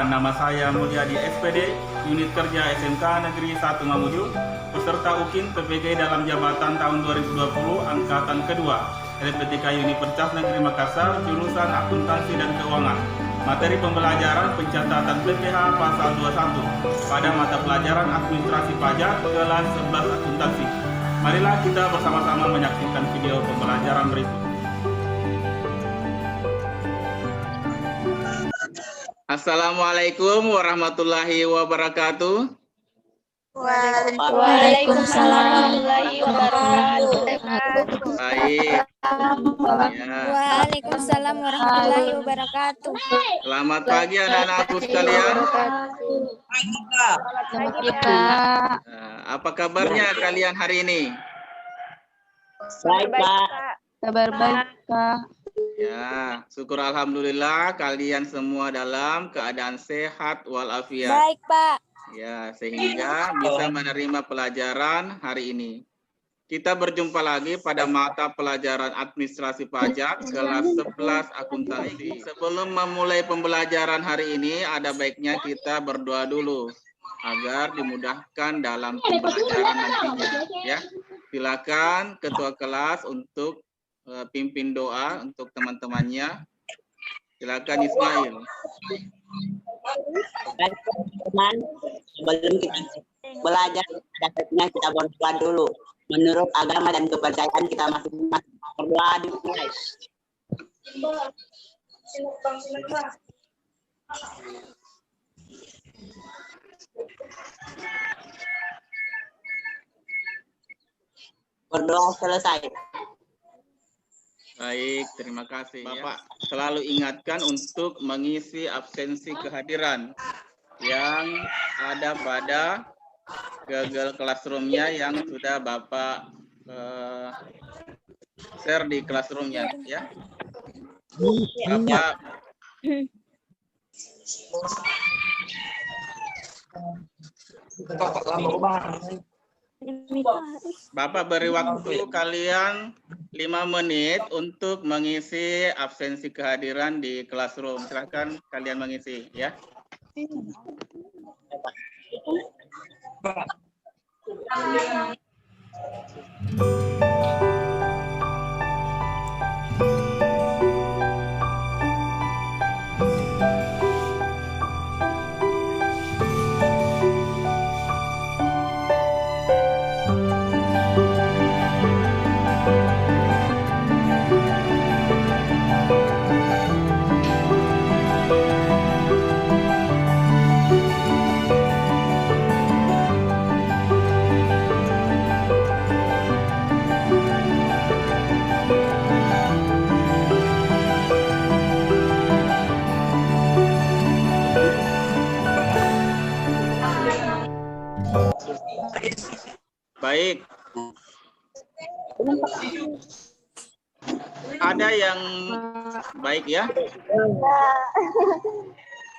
nama saya Mulyadi SPD, Unit Kerja SMK Negeri 1 Mamuju, peserta UKIN PPG dalam jabatan tahun 2020 Angkatan kedua, LPTK Universitas Negeri Makassar, jurusan Akuntansi dan Keuangan. Materi pembelajaran pencatatan PPh pasal 21 pada mata pelajaran Administrasi Pajak kelas 11 Akuntansi. Marilah kita bersama-sama menyaksikan video pembelajaran berikut. Assalamualaikum warahmatullahi wabarakatuh. Waalaikumsalam warahmatullahi wabarakatuh. Baik. Ya. Waalaikumsalam warahmatullahi wabarakatuh. Selamat pagi anak-anakku sekalian. Selamat pagi, Pak. Apa kabarnya kalian hari ini? Baik, Pak. Kabar baik, Kak. Ya, syukur alhamdulillah kalian semua dalam keadaan sehat walafiat. Baik, Pak. Ya, sehingga bisa menerima pelajaran hari ini. Kita berjumpa lagi pada mata pelajaran Administrasi Pajak kelas 11 Akuntansi. Sebelum memulai pembelajaran hari ini, ada baiknya kita berdoa dulu agar dimudahkan dalam pembelajaran nantinya. Ya, silakan ketua kelas untuk pimpin doa untuk teman-temannya. Silakan Ismail. Baik teman-teman, sebelum kita belajar, kita berdoa dulu. Menurut agama dan kepercayaan kita masing-masing, berdoa dimulai. Berdoa selesai. Baik, terima kasih. Bapak selalu ingatkan untuk mengisi absensi kehadiran yang ada pada Google Classroom-nya yang sudah Bapak share di Classroom-nya, ya. Bapak beri waktu kalian 5 menit untuk mengisi absensi kehadiran di Classroom. Silahkan kalian mengisi, ya. Baik. Ada yang baik ya?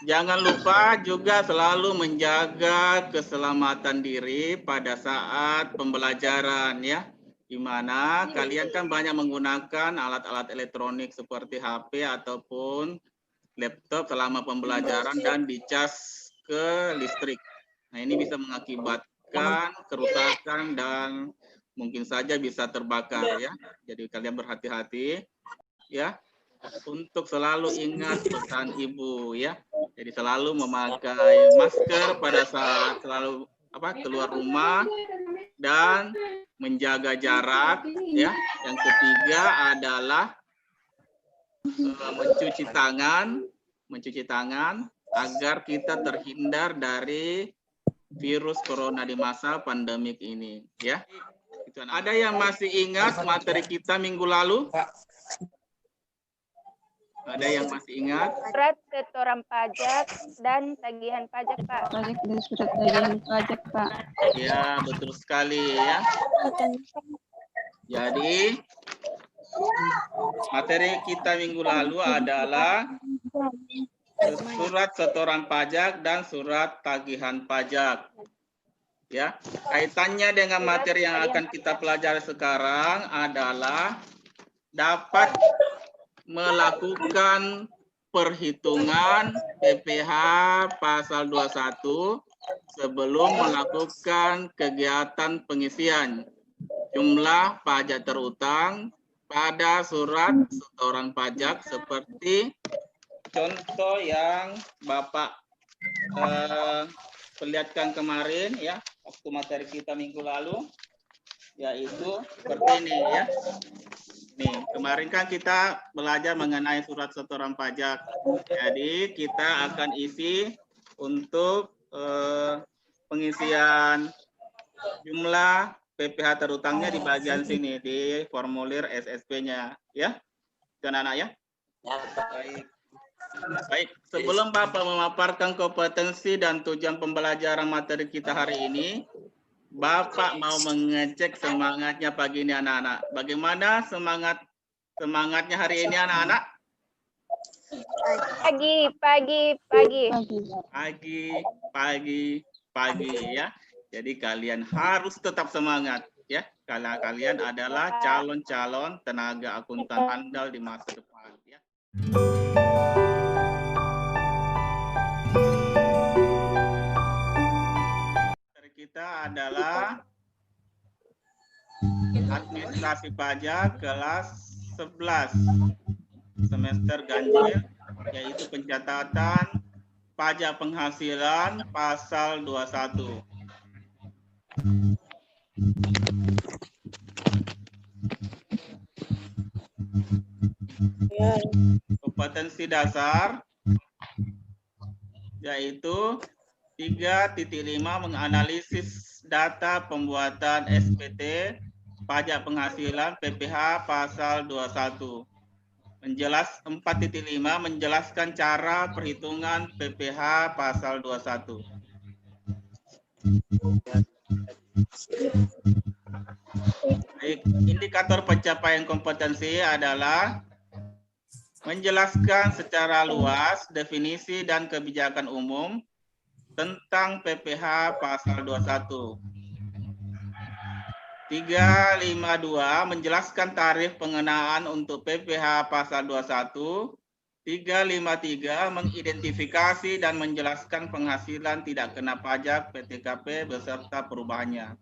Jangan lupa juga selalu menjaga keselamatan diri pada saat pembelajaran ya. Di mana kalian kan banyak menggunakan alat-alat elektronik seperti HP ataupun laptop selama pembelajaran dan dicas ke listrik. Nah, ini bisa mengakibatkan kerusakan dan mungkin saja bisa terbakar ya. Jadi kalian berhati-hati ya untuk selalu ingat pesan ibu ya. Jadi selalu memakai masker pada saat selalu keluar rumah dan menjaga jarak ya. Yang ketiga adalah mencuci tangan agar kita terhindar dari virus corona di masa pandemik ini ya. Ada yang masih ingat materi kita minggu lalu? Ada yang masih ingat? Surat setoran pajak dan tagihan pajak, Pak. Pajak dan surat tagihan pajak, Pak. Ya, betul sekali ya. Jadi materi kita minggu lalu adalah surat setoran pajak dan surat tagihan pajak. Ya, kaitannya dengan materi yang akan kita pelajari sekarang adalah dapat melakukan perhitungan PPh pasal 21 sebelum melakukan kegiatan pengisian jumlah pajak terutang pada surat setoran pajak seperti contoh yang Bapak perlihatkan kemarin ya, waktu materi kita minggu lalu, yaitu seperti ini ya. Nih, kemarin kan kita belajar mengenai surat setoran pajak. Jadi kita akan isi untuk pengisian jumlah PPh terutangnya di bagian sini di formulir SSP-nya ya. Dan anak ya. Baik. Baik, sebelum Bapak memaparkan kompetensi dan tujuan pembelajaran materi kita hari ini, Bapak mau mengecek semangatnya pagi ini anak-anak. Bagaimana semangatnya hari ini anak-anak? Pagi ya. Jadi kalian harus tetap semangat ya. Karena kalian adalah calon-calon tenaga akuntan handal di masa depan ya. Kita adalah administrasi pajak kelas 11 semester ganjil, yaitu pencatatan pajak penghasilan pasal 21. Kompetensi dasar yaitu 3.5 menganalisis data pembuatan SPT pajak penghasilan PPh pasal 21. 4.5 menjelaskan cara perhitungan PPh pasal 21. Baik, indikator pencapaian kompetensi adalah menjelaskan secara luas definisi dan kebijakan umum tentang PPh pasal 21. 352 menjelaskan tarif pengenaan untuk PPh pasal 21. 353 mengidentifikasi dan menjelaskan penghasilan tidak kena pajak PTKP beserta perubahannya.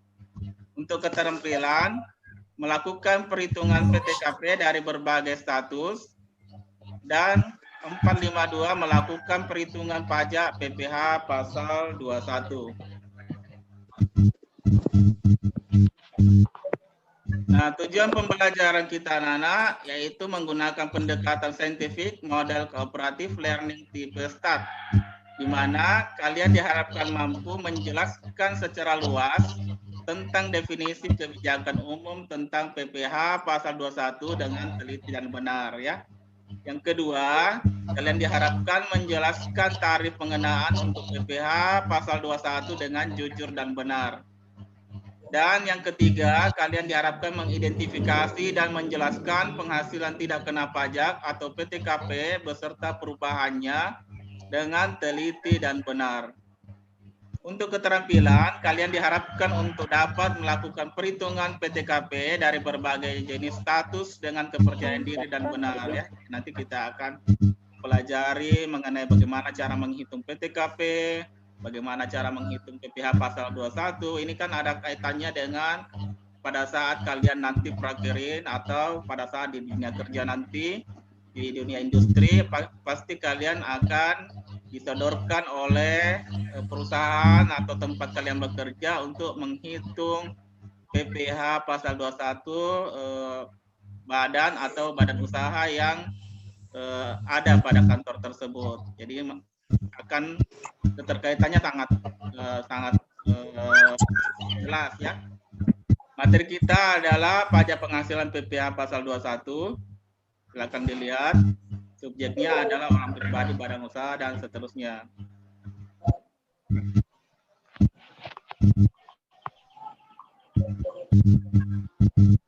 Untuk keterampilan, melakukan perhitungan PTKP dari berbagai status, dan 452 melakukan perhitungan pajak PPh pasal 21. Nah, tujuan pembelajaran kita anak-anak yaitu menggunakan pendekatan saintifik model kooperatif learning tipe START, di mana kalian diharapkan mampu menjelaskan secara luas tentang definisi kebijakan umum tentang PPh pasal 21 dengan teliti dan benar ya. Yang kedua, kalian diharapkan menjelaskan tarif pengenaan untuk PPh pasal 21 dengan jujur dan benar. Dan yang ketiga, kalian diharapkan mengidentifikasi dan menjelaskan penghasilan tidak kena pajak atau PTKP beserta perubahannya dengan teliti dan benar. Untuk keterampilan, kalian diharapkan untuk dapat melakukan perhitungan PTKP dari berbagai jenis status dengan kepercayaan diri dan benar ya. Nanti kita akan pelajari mengenai bagaimana cara menghitung PTKP, bagaimana cara menghitung PPh pasal 21. Ini kan ada kaitannya dengan pada saat kalian nanti prakterin atau pada saat di dunia kerja nanti, di dunia industri, pasti kalian akan disodorkan oleh perusahaan atau tempat kalian bekerja untuk menghitung PPh pasal 21 badan atau badan usaha yang ada pada kantor tersebut. Jadi akan keterkaitannya sangat jelas ya. Materi kita adalah pajak penghasilan PPh pasal 21. Silakan dilihat. Subjeknya adalah orang pribadi, badan usaha, dan seterusnya.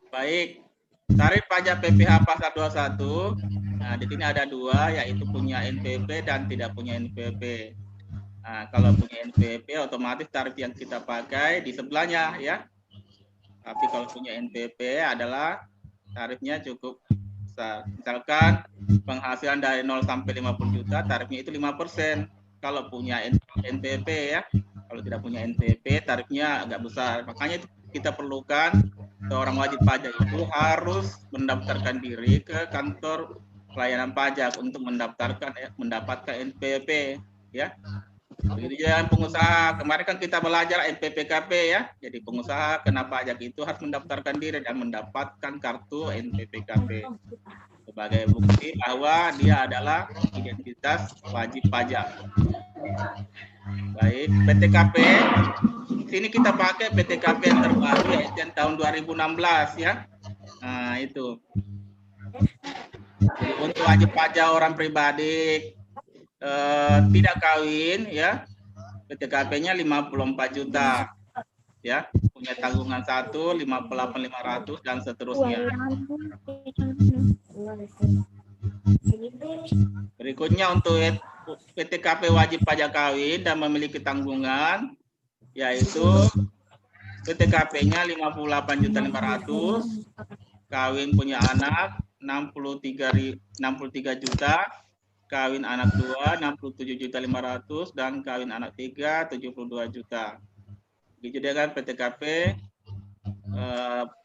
Baik, tarif pajak PPh pasal 21. Nah, di sini ada dua, yaitu punya NPWP dan tidak punya NPWP. Nah, kalau punya NPWP, otomatis tarif yang kita pakai di sebelahnya, ya. Tapi kalau punya NPWP adalah tarifnya cukup besar. Misalkan penghasilan dari 0 sampai 50 juta, tarifnya itu 5%. Kalau punya NPP ya, kalau tidak punya NPP, tarifnya agak besar. Makanya kita perlukan seorang wajib pajak itu harus mendaftarkan diri ke kantor pelayanan pajak untuk mendapatkan NPP ya. Begitu juga pengusaha. Kemarin kan kita belajar NPPKP ya. Jadi pengusaha kena pajak itu harus mendaftarkan diri dan mendapatkan kartu NPPKP sebagai bukti bahwa dia adalah identitas wajib pajak. Baik, PTKP. Sini kita pakai PTKP yang terbaru yaitu yang tahun 2016 ya. Nah, itu. Jadi untuk wajib pajak orang pribadi tidak kawin ya, PTKP-nya 54 juta ya, punya tanggungan 1 58.500 dan seterusnya. Berikutnya untuk PTKP wajib pajak kawin dan memiliki tanggungan yaitu PTKP-nya 58.500, kawin punya anak 63 juta, kawin anak 2 67.500 dan kawin anak 3 72 juta. Begitu dengan PTKP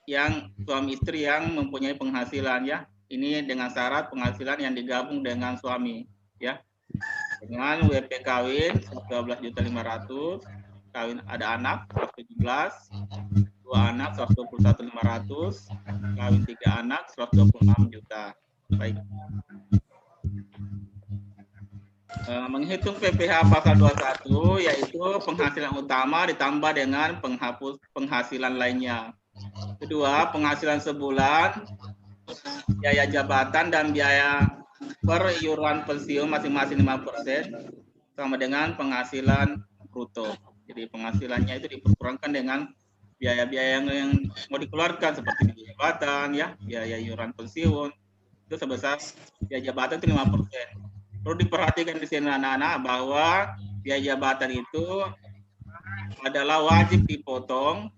yang suami istri yang mempunyai penghasilan ya. Ini dengan syarat penghasilan yang digabung dengan suami ya. Dengan WP kawin 12.500, kawin ada anak 117, 2 anak 121.500, kawin 3 anak 126 juta. Baik. Menghitung PPh pasal 21 yaitu penghasilan utama ditambah dengan penghasilan lainnya. Kedua, penghasilan sebulan, biaya jabatan dan biaya per iuran pensiun masing-masing 5% sama dengan penghasilan bruto. Jadi penghasilannya itu diperkurangkan dengan biaya-biaya yang mau dikeluarkan seperti biaya jabatan ya, biaya iuran pensiun itu sebesar biaya jabatan itu 5%. Perlu diperhatikan di sini anak-anak bahwa biaya jabatan itu adalah wajib dipotong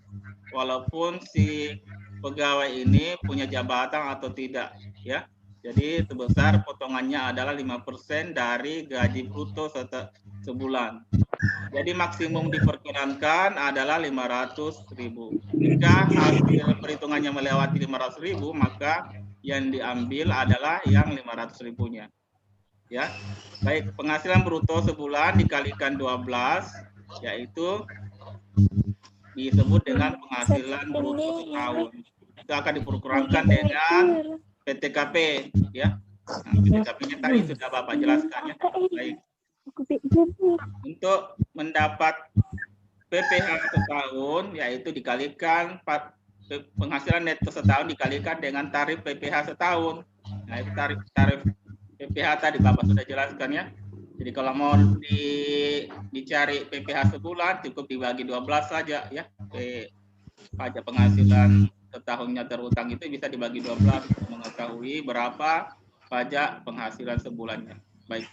walaupun si pegawai ini punya jabatan atau tidak ya. Jadi sebesar potongannya adalah 5% dari gaji bruto sebulan. Jadi maksimum diperkirakan adalah 500.000. Jika hasil perhitungannya melewati 500.000, maka yang diambil adalah yang 500.000-nya. Ya, baik, penghasilan bruto sebulan dikalikan 12 yaitu disebut dengan penghasilan bruto setahun. Itu akan diperkurangkan dengan PTKP ya. Nah, PTKP-nya tadi sudah Bapak jelaskan ya. Baik. Untuk mendapat PPh setahun yaitu dikalikan penghasilan neto setahun dikalikan dengan tarif PPh setahun. Nah, itu tarif PPh tadi Bapak sudah jelaskan ya. Jadi kalau mau dicari PPh sebulan cukup dibagi 12 saja ya. Pajak penghasilan setahunnya terutang itu bisa dibagi 12 untuk mengetahui berapa pajak penghasilan sebulannya. Baik.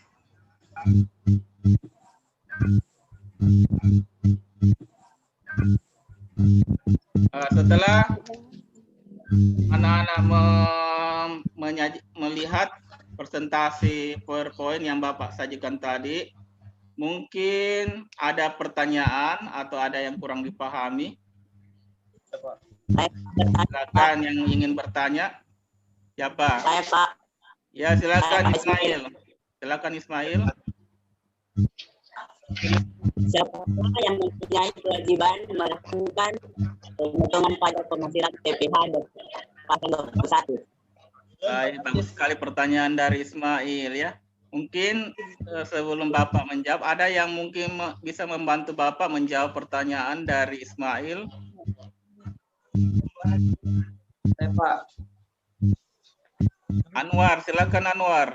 Setelah anak-anak melihat presentasi PowerPoint yang Bapak sajikan tadi, mungkin ada pertanyaan atau ada yang kurang dipahami? Silakan yang ingin bertanya. Siapa? Saya Pak. Ya, silakan Ismail. Silakan Ismail. Siapa yang mempunyai kewajiban melakukan pemotongan pajak penghasilan PPh pasal 21? Baik, bagus sekali pertanyaan dari Ismail ya. Mungkin sebelum Bapak menjawab, ada yang mungkin bisa membantu Bapak menjawab pertanyaan dari Ismail? Pak. Anwar, silakan Anwar.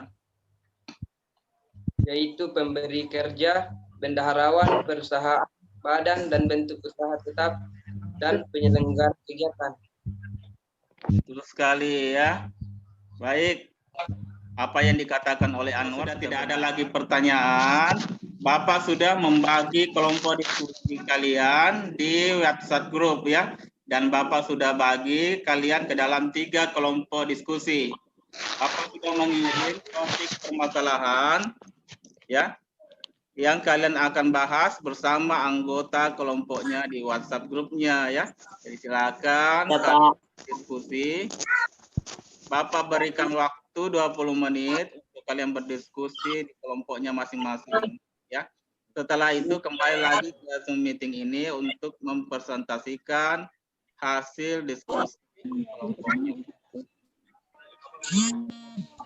Yaitu pemberi kerja, bendaharawan, perusahaan, badan dan bentuk usaha tetap, dan penyelenggara kegiatan. Betul sekali ya. Baik, apa yang dikatakan oleh Anwar, tidak ada lagi pertanyaan. Bapak sudah membagi kelompok diskusi kalian di WhatsApp grup ya. Dan Bapak sudah bagi kalian ke dalam 3 kelompok diskusi. Bapak sudah mengirim topik permasalahan ya yang kalian akan bahas bersama anggota kelompoknya di WhatsApp grupnya ya. Jadi silakan Ya, kalian Pak. diskusi. Bapak berikan waktu 20 menit untuk kalian berdiskusi di kelompoknya masing-masing ya. Setelah itu kembali lagi ke Zoom meeting ini untuk mempresentasikan hasil diskusi kelompoknya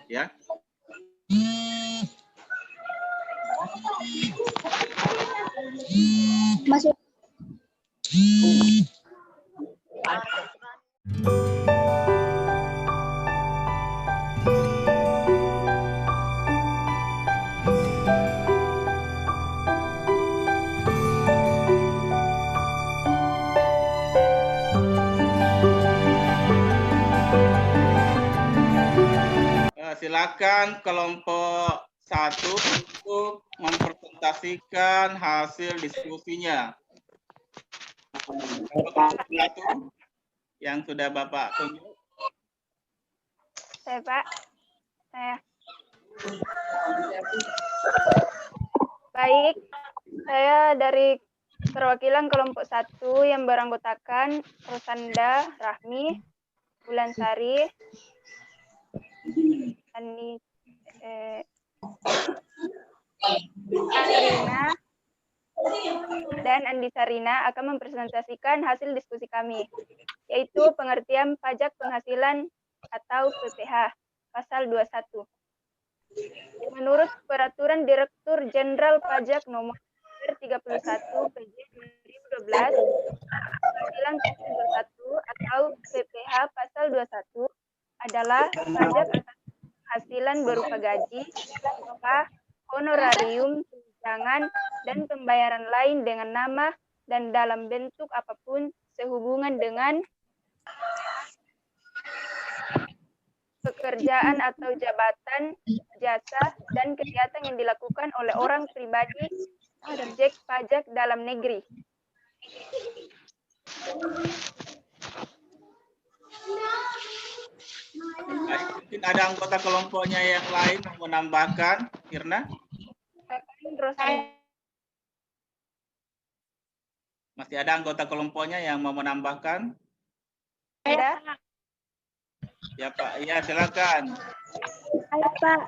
ya. Masuk. Silakan kelompok 1 untuk mempresentasikan hasil diskusinya. Kelompok 1 yang sudah Bapak tunjuk. Saya, Pak. Saya. Baik, saya dari perwakilan kelompok 1 yang beranggotakan Rosanda, Rahmi, Bulansari, Sarina, dan Andi Sarina akan mempresentasikan hasil diskusi kami, yaitu pengertian pajak penghasilan atau PPH, pasal 21. Menurut Peraturan Direktur Jenderal Pajak Nomor 31 PJ 2012, penghasilan pasal 21 atau PPH pasal 21 adalah pajak atas penghasilan berupa gaji, upah, honorarium, tunjangan, dan pembayaran lain dengan nama dan dalam bentuk apapun sehubungan dengan pekerjaan atau jabatan, jasa, dan kegiatan yang dilakukan oleh orang pribadi subjek pajak dalam negeri. Mungkin ada anggota kelompoknya yang lain yang menambahkan, Irna? Masih ada anggota kelompoknya yang mau menambahkan? Ada? Ya Pak, ya silakan. Ada, Pak.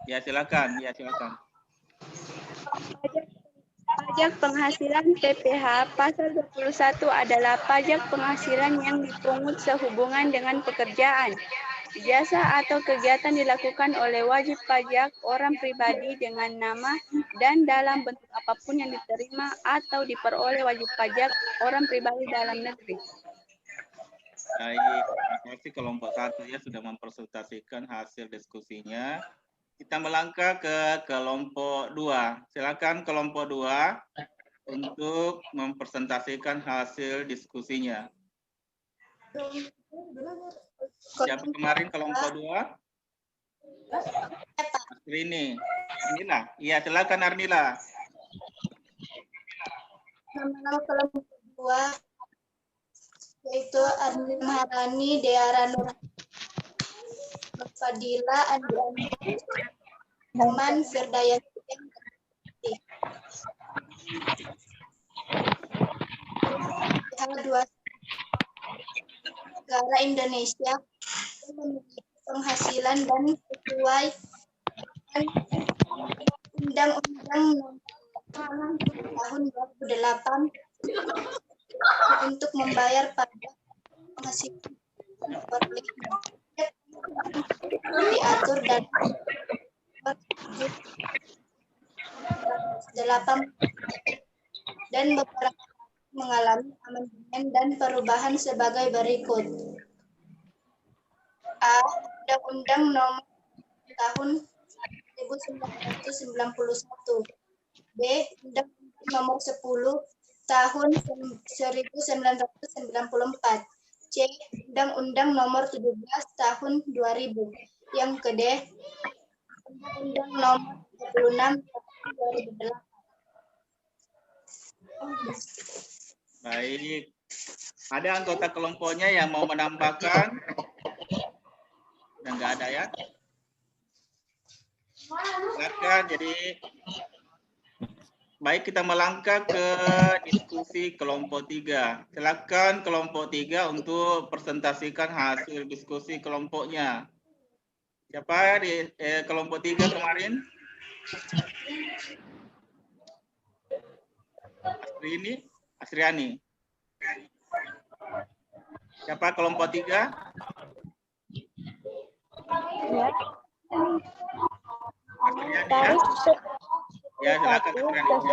Ya silakan, ya silakan. Pajak penghasilan PPH pasal 21 adalah pajak penghasilan yang dipungut sehubungan dengan pekerjaan, jasa atau kegiatan dilakukan oleh wajib pajak orang pribadi dengan nama dan dalam bentuk apapun yang diterima atau diperoleh wajib pajak orang pribadi dalam negeri. Baik, terima kasih kelompok 1 ya sudah mempresentasikan hasil diskusinya. Kita melangkah ke kelompok 2. Silakan kelompok 2 untuk mempresentasikan hasil diskusinya. Siapa kemarin kelompok 2? Rini. Arnila. Iya, silakan Arnila. Nama kelompok 2 yaitu Arni Maharani, Deara Nur Fadila, Andi Aman, Firdaya dua negara Indonesia memiliki penghasilan dan sesuai dengan Undang-Undang tahun 2008 untuk membayar pajak penghasilan diatur dalam 8 dan beberapa mengalami amandemen dan perubahan sebagai berikut. A. Undang-Undang Nomor Tahun 1991. B. Undang-Undang Nomor 10 Tahun 1994. C. Undang-Undang Nomor 17 Tahun 2000. Yang kedua, Undang-Undang Nomor 36 Tahun 2008. Baik. Ada anggota kelompoknya yang mau menambahkan? Dan nggak Tidak ada ya. Silakan. Jadi baik, kita melangkah ke diskusi kelompok 3. Silakan kelompok 3 untuk presentasikan hasil diskusi kelompoknya. Siapa di kelompok 3 kemarin? Asriani. Siapa kelompok 3? Ya. Asriani ya. Ya, silakan Asriani.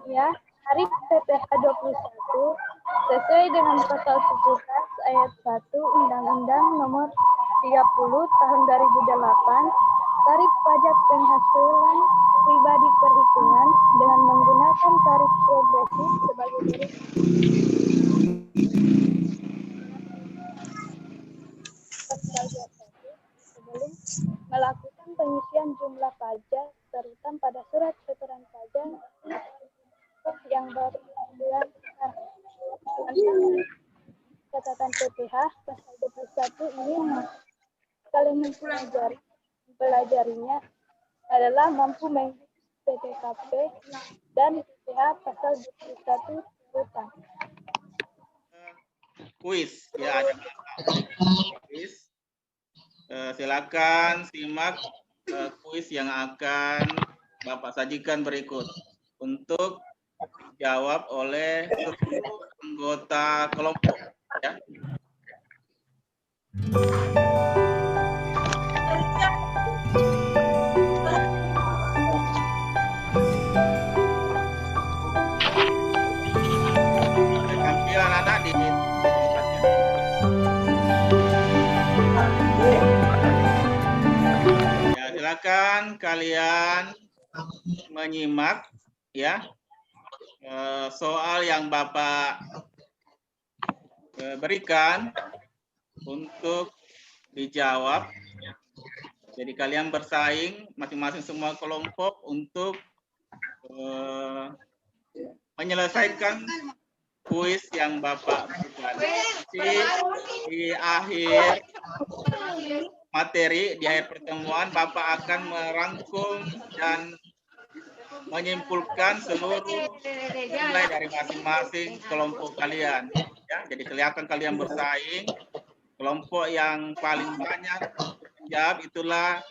Ya, tarif PPh 21 sesuai dengan pasal 17 ayat 1 Undang-Undang Nomor 30 Tahun 2008, tarif pajak penghasilan pribadi perhitungan dengan menggunakan tarif progresif sebagai tarif pasal 21 sebelum melakukan pengisian jumlah pajak terutama pada surat setoran pajak yang baru dibuat catatan PPh pasal 21 ini kalian mempelajarinya adalah mampu mengikuti PTKP dan PPh pasal 21 utang. Kuis ya, ada kuis. Silakan simak kuis yang akan Bapak sajikan berikut untuk dijawab oleh seluruh anggota kelompok ya. Tampil anak-anak di tempatnya. Ya, silakan kalian menyimak ya soal yang Bapak berikan untuk dijawab. Jadi kalian bersaing masing-masing semua kelompok untuk menyelesaikan kuis yang Bapak berikan. Di akhir materi, di akhir pertemuan, Bapak akan merangkum dan menyimpulkan seluruh nilai dari masing-masing kelompok kalian. Ya, jadi kelihatan kalian bersaing. Kelompok yang paling banyak menjawab itulah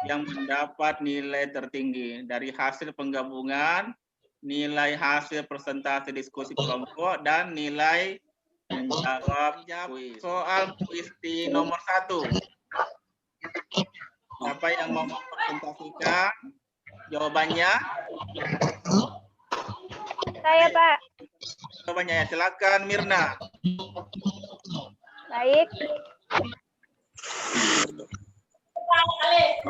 yang mendapat nilai tertinggi dari hasil penggabungan, nilai hasil presentasi diskusi kelompok, dan nilai menjawab soal kuis di nomor 1. Siapa yang mau mempresentasikan jawabannya? Saya, Pak. Jawabannya ya, silakan Mirna. Baik.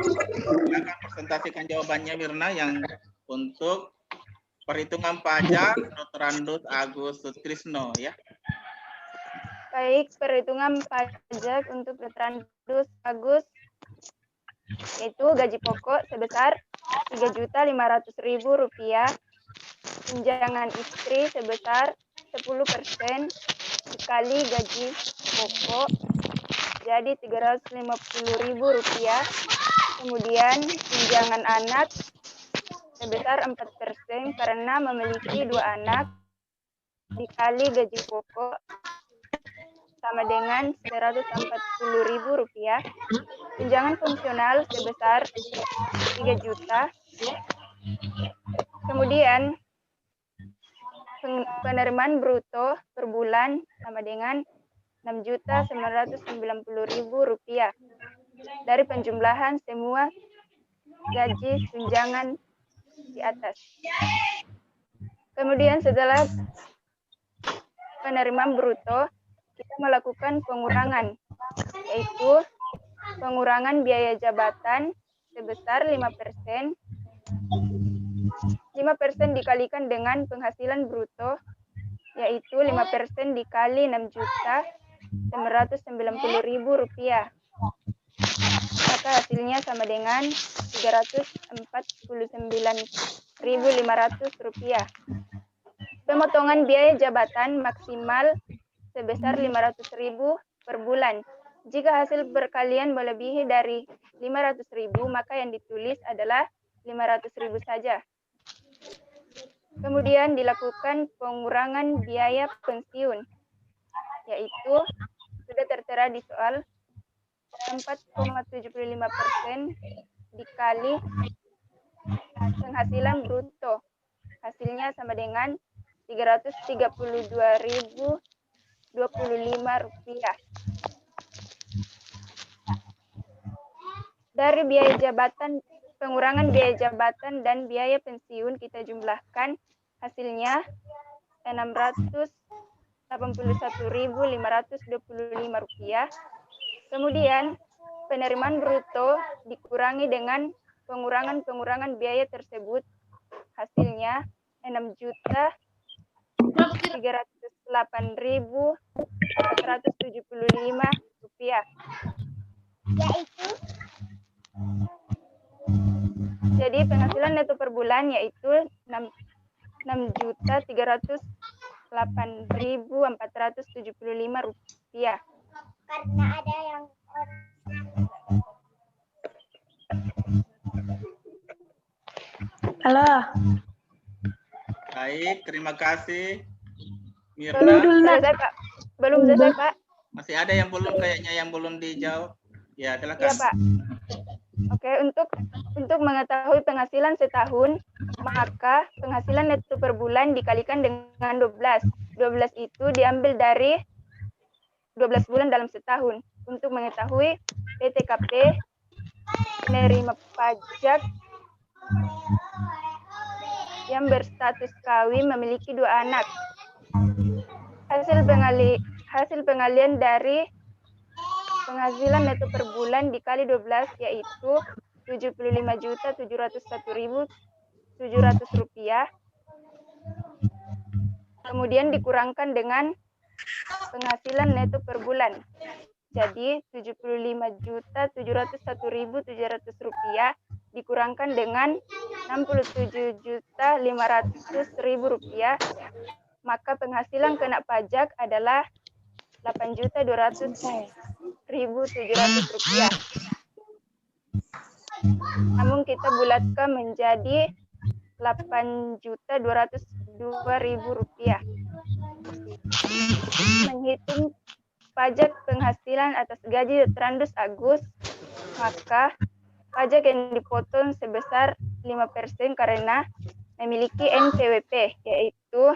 Silakan presentasikan jawabannya Mirna yang untuk perhitungan pajak Dr. Andus Agus Sutrisno ya. Baik, perhitungan pajak untuk Dr. Andus Agus yaitu gaji pokok sebesar Rp3.500.000, tunjangan istri sebesar 10% dikali gaji pokok jadi Rp350.000, kemudian tunjangan anak sebesar 4% karena memiliki 2 anak dikali gaji pokok sama dengan Rp140.000, tunjangan fungsional sebesar 3 juta, kemudian penerimaan bruto per bulan sama dengan Rp6.990.000 dari penjumlahan semua gaji tunjangan di atas. Kemudian setelah penerimaan bruto, kita melakukan pengurangan, yaitu pengurangan biaya jabatan sebesar 5%. 5% dikalikan dengan penghasilan bruto, yaitu 5% dikali Rp6.990.000. Maka hasilnya sama dengan Rp349.500. Pemotongan biaya jabatan maksimal sebesar 500.000 per bulan. Jika hasil perkalian melebihi dari 500.000, maka yang ditulis adalah 500.000 saja. Kemudian dilakukan pengurangan biaya pensiun, yaitu sudah tertera di soal 4,75% dikali penghasilan bruto. Hasilnya sama dengan 332.025 rupiah. Dari biaya jabatan, pengurangan biaya jabatan dan biaya pensiun kita jumlahkan, hasilnya 681.525 rupiah. Kemudian penerimaan bruto dikurangi dengan pengurangan biaya tersebut, hasilnya 6.308.475 rupiah. Jadi penghasilan neto per bulan yaitu 6.308.475 rupiah. Karena ada yang Halo. Baik, terima kasih. Belum Mirna, selesai, Pak. Belum selesai, Pak. masih ada yang belum kayaknya yang belum dijawab. Ya, silakan. Iya, Pak. Oke, untuk mengetahui penghasilan setahun, maka penghasilan neto per bulan dikalikan dengan 12. 12 itu diambil dari 12 bulan dalam setahun. Untuk mengetahui PTKP penerima pajak yang berstatus kawin memiliki 2 anak. Hasil pengalian dari penghasilan neto per bulan dikali 12 yaitu 75.701.700 rupiah. Kemudian dikurangkan dengan penghasilan neto per bulan. Jadi 75.701.700 rupiah dikurangkan dengan 67.500.000 rupiah, maka penghasilan kena pajak adalah 8.200.700 rupiah. Namun kita bulatkan menjadi 8.202.000 rupiah. Menghitung pajak penghasilan atas gaji Trandus Agus, maka pajak yang dipotong sebesar 5% karena memiliki NPWP, yaitu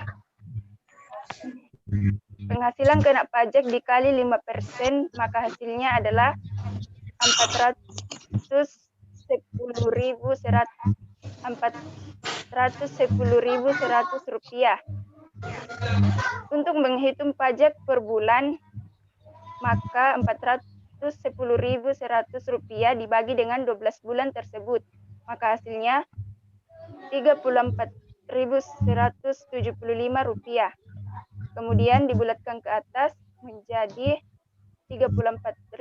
penghasilan kena pajak dikali 5%, maka hasilnya adalah 410.100 rupiah. Untuk menghitung pajak per bulan, maka 410.100 rupiah dibagi dengan 12 bulan tersebut, maka hasilnya 34.175 rupiah. Kemudian dibulatkan ke atas menjadi 34.200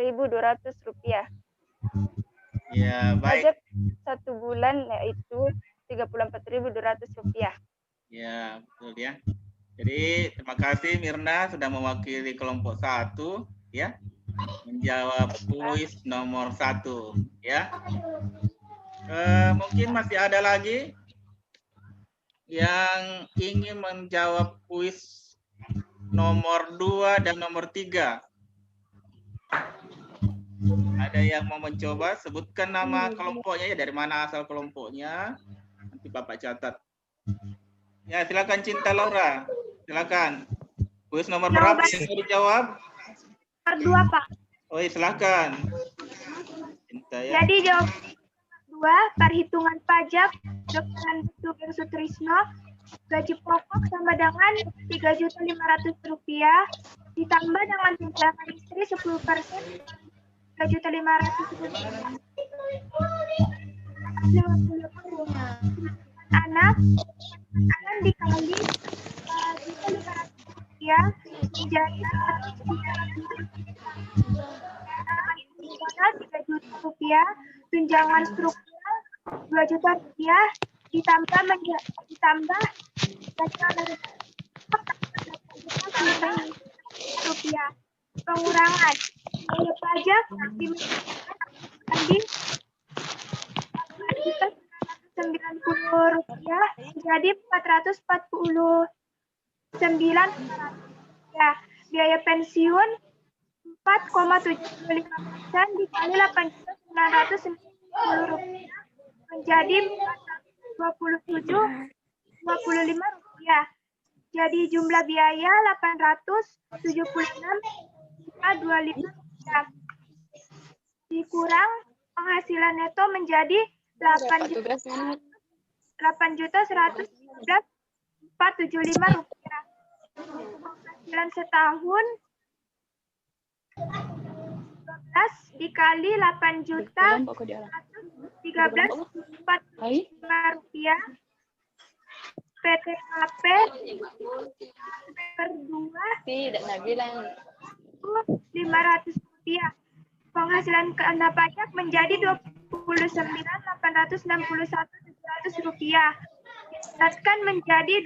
rupiah. Ya, baik. Pajak 1 bulan yaitu 34.200 rupiah. Ya, betul ya. Jadi terima kasih Mirna sudah mewakili kelompok 1 ya, menjawab kuis nomor 1 ya. Mungkin masih ada lagi yang ingin menjawab kuis nomor 2 dan nomor 3. Ada yang mau mencoba? Sebutkan nama kelompoknya ya, dari mana asal kelompoknya. Nanti Bapak catat. Ya, silakan Cinta Laura. Silakan. Kuis nomor berapa yang mau dijawab? nomor 2, Pak. Oh, iya, silakan. Cinta ya. Jadi jawab 2, perhitungan pajak Dr. Sugeng Sutrisno, gaji pokok sama dengan 3.500 rupiah, ditambah dengan tunjangan istri 10%, 3.500 rupiah. Anak dikali 3.500 rupiah menjadi 3 juta rupiah, tunjangan struktural 2 juta rupiah, ditambah rupiah. Pengurangan biaya pajak di Rp490 menjadi Rp449. Biaya pensiun 4,75% dikali Rp8.990 menjadi Rp427,25. Jadi jumlah biaya Rp876,25. Dikurang penghasilan neto menjadi Rp8.113.475. Penghasilan setahun 12 dikali Rp8.113.475. PTKP per 2 Rp500. Penghasilan kena pajak menjadi Rp29.861.700. Ditetapkan menjadi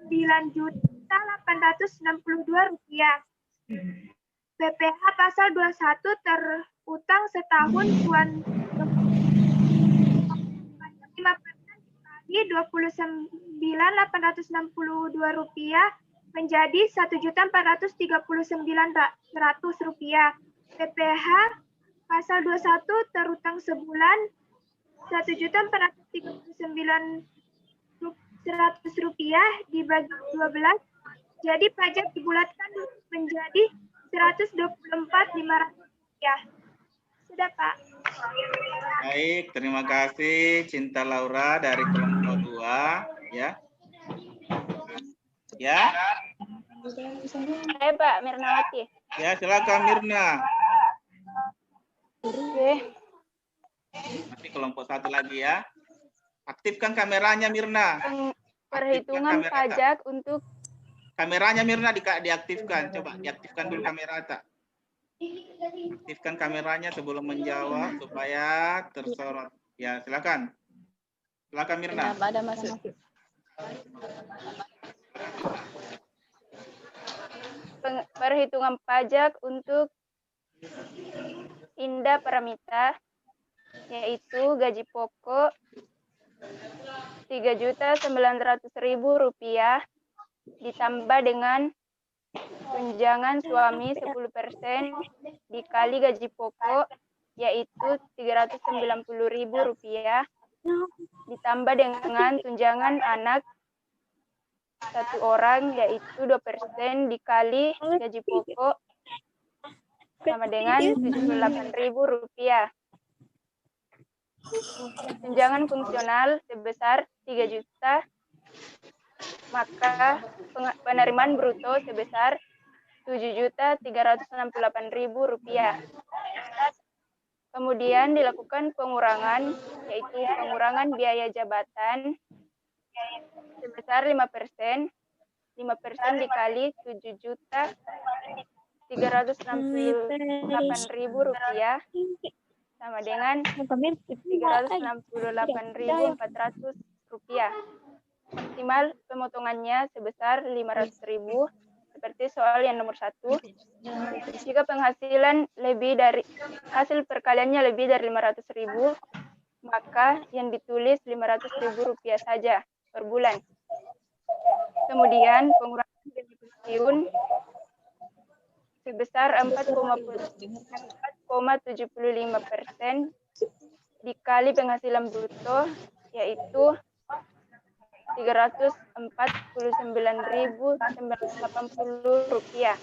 Rp29.862. BPH pasal 21 terutang setahun tuan 5% dikali Rp29.862 menjadi Rp1.439.100. BPH pasal 21 terutang sebulan Rp1.439.100 dibagi 12. Jadi pajak dibulatkan menjadi Rp124.500. Sudah, Pak. Baik, terima kasih Cinta Laura dari kelompok 2 ya. Ya. Saya Pak Mirnawati. Ya, silakan Mirna. Oke. Nanti kelompok 1 lagi ya. Aktifkan kameranya Mirna. Perhitungan pajak untuk Kameranya Mirna diaktifkan. Coba diaktifkan dulu kamera tak. Aktifkan kameranya sebelum menjawab supaya tersorot. Ya, silakan. Silakan Mirna. Ada masuk. perhitungan pajak untuk Indah Paramita, yaitu gaji pokok Rp3.900.000 ditambah dengan tunjangan suami 10% dikali gaji pokok, yaitu Rp390.000 ditambah dengan tunjangan anak 1 orang, yaitu 2% dikali gaji pokok sama dengan Rp78.000. Tunjangan fungsional sebesar 3 juta, maka penerimaan bruto sebesar Rp7.368.000. Kemudian dilakukan pengurangan, yaitu pengurangan biaya jabatan sebesar 5%. 5% dikali Rp7.368.000 sama dengan Rp368.400. Maksimal pemotongannya sebesar Rp500.000 seperti soal yang nomor 1. Jika penghasilan hasil perkaliannya lebih dari Rp500.000, maka yang ditulis Rp500.000 saja per bulan. Kemudian pengurangan gaji pensiun sebesar 4,75% dikali penghasilan bruto, yaitu Rp349.980.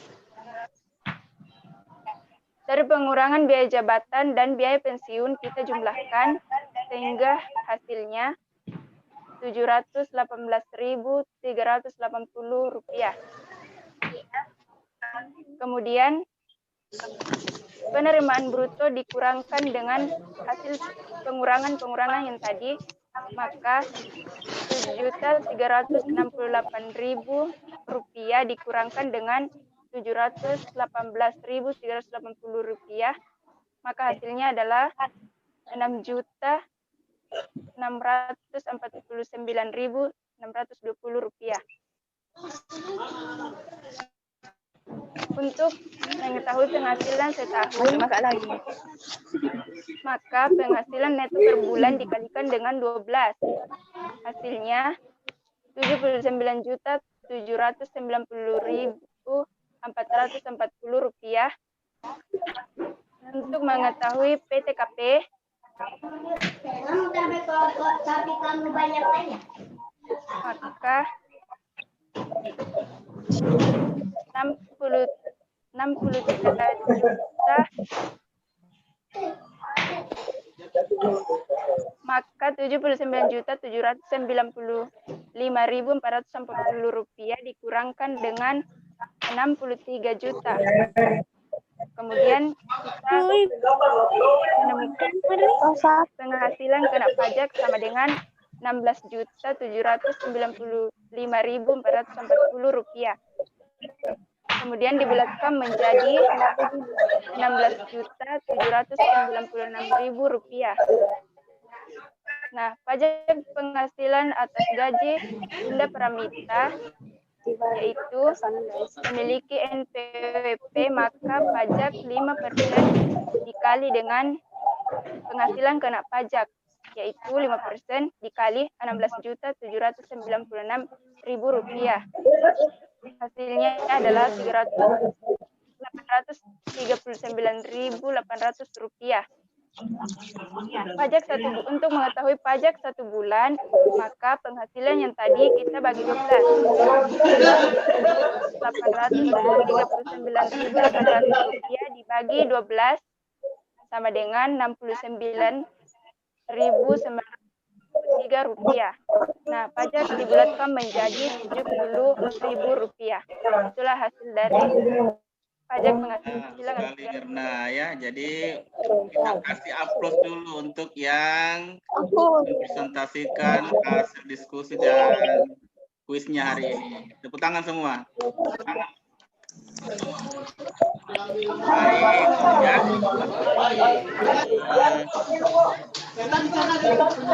Dari pengurangan biaya jabatan dan biaya pensiun kita jumlahkan sehingga hasilnya Rp718.380. Kemudian penerimaan bruto dikurangkan dengan hasil pengurangan yang tadi, maka Rp7.368.000 dikurangkan dengan Rp718.380, maka hasilnya adalah Rp649.620. Untuk mengetahui penghasilan setahun, maka penghasilan neto per bulan dikalikan dengan 12. Hasilnya 79.790.440 rupiah. Untuk mengetahui PTKP, maka 63 juta, maka 79.795.440 rupiah dikurangkan dengan 63 juta. Kemudian kita menemukan penghasilan kena pajak sama dengan 16.795.440 rupiah. Kemudian dibulatkan menjadi 16.796.000 rupiah. Nah, pajak penghasilan atas gaji Bunda Pramita yaitu memiliki NPWP, maka pajak 5% dikali dengan penghasilan kena pajak, yaitu 5% dikali 16.796.000 rupiah. Hasilnya adalah 839.800 rupiah. Pajak untuk mengetahui pajak 1 bulan, maka penghasilan yang tadi kita bagi 12. 839.800 rupiah dibagi 12 sama dengan 69.903 rupiah. Nah, pajak dibulatkan menjadi 70.000 rupiah. Itulah hasil dari pajak penghasilan. Mirna ya, jadi kita kasih upload dulu untuk yang mempresentasikan hasil diskusi dan kuisnya hari ini. Tepuk tangan semua. Baik, ya.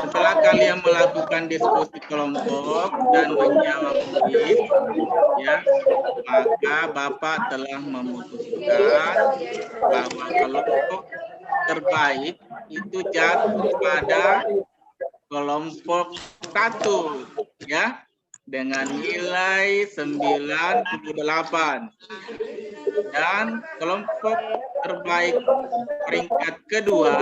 Setelah kalian melakukan diskusi kelompok dan menjawab kuis, ya, maka Bapak telah memutuskan bahwa kelompok terbaik itu jatuh pada kelompok 1, ya, dengan nilai 98. Dan kelompok terbaik peringkat kedua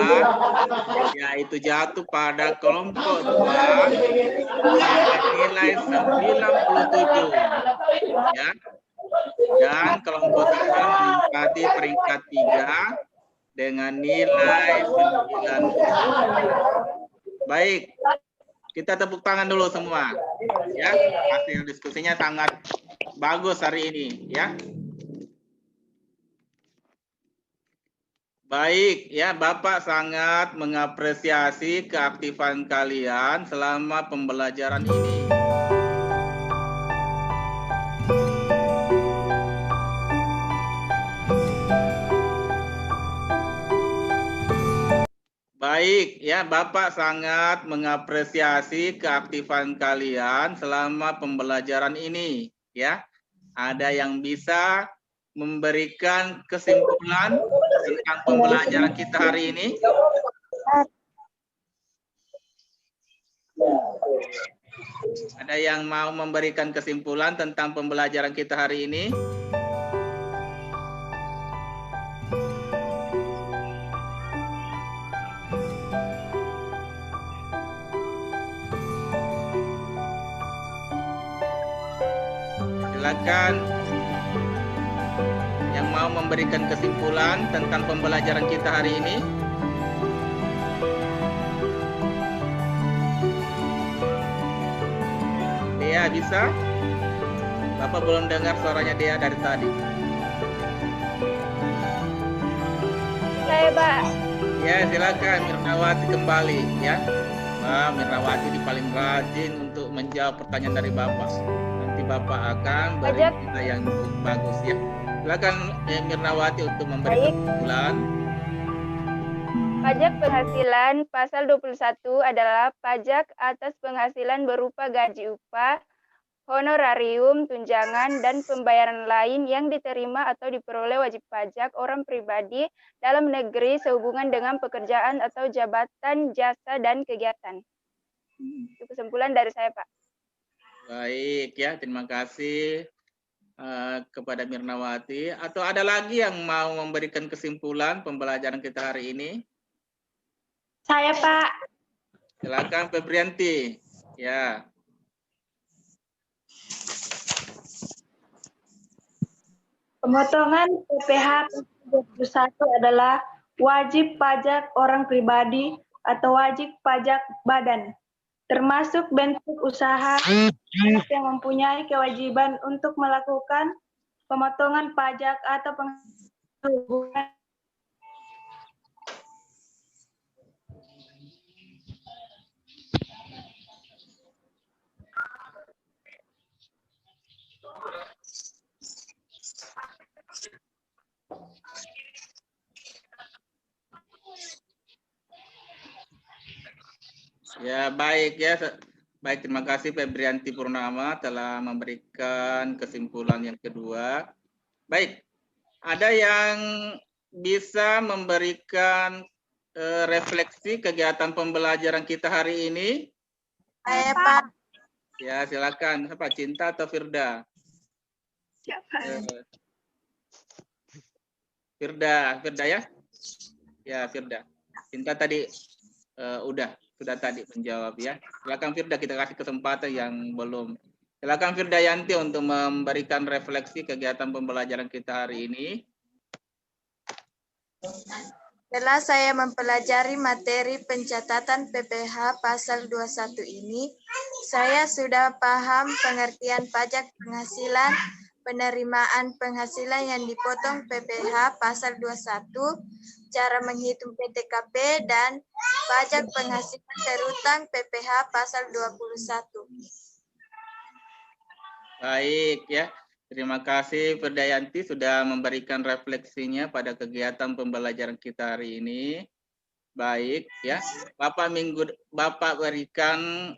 yaitu jatuh pada kelompok 2 dengan nilai 97, ya. Dan kelompok 3 menempati peringkat 3 dengan nilai 90. Baik, kita tepuk tangan dulu semua, ya. Hasil diskusinya sangat bagus hari ini, ya. Baik, ya, Bapak sangat mengapresiasi keaktifan kalian selama pembelajaran ini. Baik, ya, Bapak sangat mengapresiasi keaktifan kalian selama pembelajaran ini, ya. Ada yang bisa memberikan kesimpulan tentang pembelajaran kita hari ini? Ada yang mau memberikan kesimpulan tentang pembelajaran kita hari ini? Silakan yang mau memberikan kesimpulan tentang pembelajaran kita hari ini. Dea bisa? Bapak belum dengar suaranya Dea dari tadi. Saya, Pak. Ya, silakan Mirnawati kembali, ya. Wah, Mirnawati di paling rajin untuk menjawab pertanyaan dari Bapak. Nanti Bapak akan beri kita yang bagus, ya. Silakan Mirnawati untuk memberi kesimpulan. Pajak penghasilan pasal 21 adalah pajak atas penghasilan berupa gaji upah, honorarium, tunjangan, dan pembayaran lain yang diterima atau diperoleh wajib pajak orang pribadi dalam negeri sehubungan dengan pekerjaan atau jabatan, jasa, dan kegiatan. Itu kesimpulan dari saya, Pak. Baik ya, terima kasih kepada Mirnawati. Atau ada lagi yang mau memberikan kesimpulan pembelajaran kita hari ini? Saya, Pak. Silakan Febrianti. Ya. Pemotongan PPh 21 adalah wajib pajak orang pribadi atau wajib pajak badan, termasuk bentuk usaha yang mempunyai kewajiban untuk melakukan pemotongan pajak atau penghubungan. Ya, baik ya. Baik, terima kasih Febrianti Purnama telah memberikan kesimpulan yang kedua. Baik, ada yang bisa memberikan refleksi kegiatan pembelajaran kita hari ini? Saya, Pak. Ya, silakan. Siapa? Cinta atau Firda? Siapa? Firda ya? Ya, Firda. Cinta tadi sudah tadi menjawab ya. Silakan Firda, kita kasih kesempatan yang belum. Silakan Firda Yanti untuk memberikan refleksi kegiatan pembelajaran kita hari ini. Setelah saya mempelajari materi pencatatan PPh pasal 21 ini, saya sudah paham pengertian pajak penghasilan, penerimaan penghasilan yang dipotong PPh pasal 21, cara menghitung PTKP, dan pajak penghasilan terutang PPh pasal 21. Baik ya. Terima kasih Firdayanti sudah memberikan refleksinya pada kegiatan pembelajaran kita hari ini. Baik ya. Bapak berikan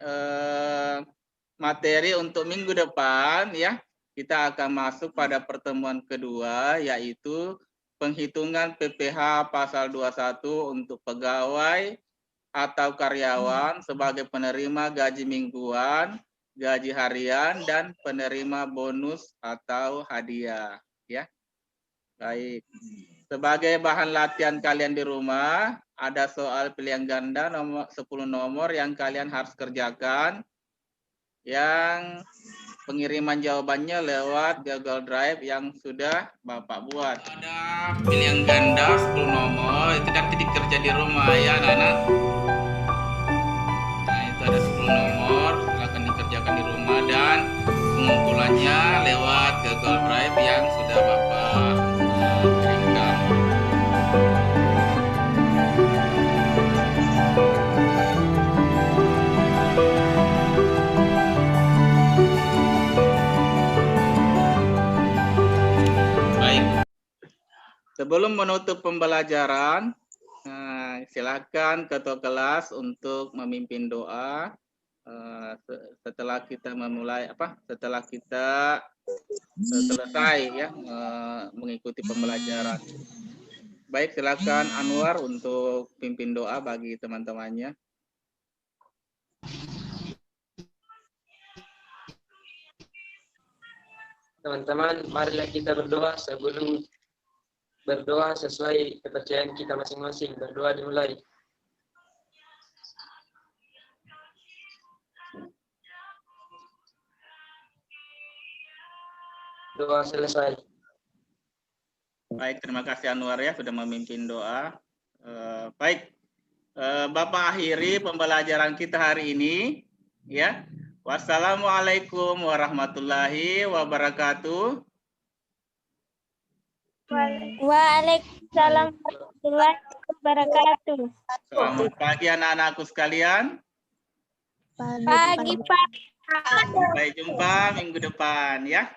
materi untuk minggu depan ya. Kita akan masuk pada pertemuan kedua, yaitu penghitungan PPh pasal 21 untuk pegawai atau karyawan sebagai penerima gaji mingguan, gaji harian, dan penerima bonus atau hadiah. Ya, baik. Sebagai bahan latihan kalian di rumah, ada soal pilihan ganda 10 nomor yang kalian harus kerjakan. Yang pengiriman jawabannya lewat Google Drive yang sudah Bapak buat. Ada pilihan ganda 10 nomor, itu nanti dikerja di rumah ya anak-anak. Nah itu ada 10 nomor, silakan dikerjakan di rumah dan pengumpulannya lewat Google Drive yang sudah Bapak kirimkan. Sebelum menutup pembelajaran, silakan ketua kelas untuk memimpin doa setelah kita setelah kita selesai ya mengikuti pembelajaran. Baik, silakan Anwar untuk pimpin doa bagi teman-temannya. Teman-teman, marilah kita berdoa sebelum berdoa sesuai kepercayaan kita masing-masing. Berdoa dimulai. Doa selesai. Baik, terima kasih Anwar ya sudah memimpin doa. Baik, Bapak akhiri pembelajaran kita hari ini ya. Wassalamualaikum warahmatullahi wabarakatuh. Waalaikumsalam warahmatullahi wabarakatuh. Selamat pagi anak-anakku sekalian. Pagi, Pak. Sampai jumpa minggu depan ya.